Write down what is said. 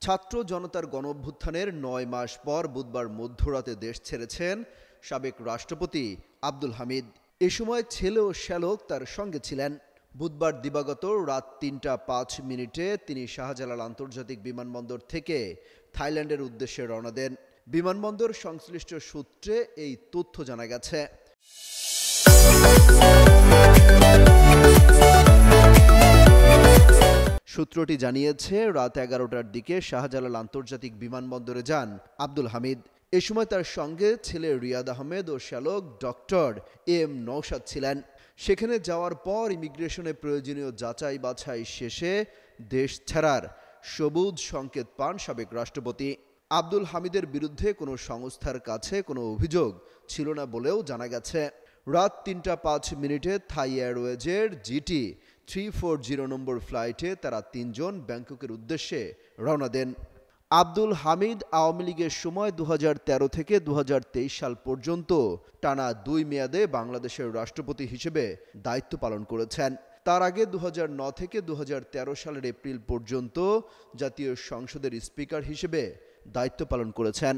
ছাত্র জনতার গণঅভ্যুত্থানের ৯ মাস পর বুধবার মধ্যরাতে দেশ ছেড়েছেন সাবেক রাষ্ট্রপতি আব্দুল হামিদ। এ সময় ছেলে ও শ্যালক তার সঙ্গে ছিলেন। বুধবার দিবাগত রাত ৩টা ৫ মিনিটে তিনি শাহজালাল আন্তর্জাতিক বিমানবন্দর থেকে থাইল্যান্ডের উদ্দেশ্যে রওনা দেন। বিমানবন্দর সংশ্লিষ্ট সূত্রে এই তথ্য জানা গেছে। সূত্রটি জানিয়েছে, রাত ১১টার দিকে শাহজালাল আন্তর্জাতিক বিমানবন্দরে যান আব্দুল হামিদ। এ সময় তার সঙ্গে ছেলে রিয়াদ আহমেদ ও শ্যালক ডক্টর এম নওশাদ ছিলেন। সেখানে যাওয়ার পর ইমিগ্রেশনে প্রয়োজনীয় যাচাই বাছাই শেষে দেশ ছাড়ার সবুজ সংকেত পান সাবেক রাষ্ট্রপতি। আব্দুল হামিদের বিরুদ্ধে কোনো সংস্থার কাছে কোনো অভিযোগ ছিল না বলেও জানা গেছে। রাত ৩টা ৫ মিনিটে থাই এয়ারওয়েজের GT340 নম্বর ফ্লাইটে তারা তিনজন ব্যাংককের উদ্দেশ্যে রওনা দেন। আব্দুল হামিদ আওয়ামী লীগের সময় ২০১৩ থেকে ২০২৩ সাল পর্যন্ত টানা ২ মেয়াদে বাংলাদেশের রাষ্ট্রপতি হিসেবে দায়িত্ব পালন করেছেন। তার আগে ২০০৯ থেকে ২০১৩ সালের এপ্রিল পর্যন্ত জাতীয় সংসদের স্পিকার হিসেবে দায়িত্ব পালন করেছেন।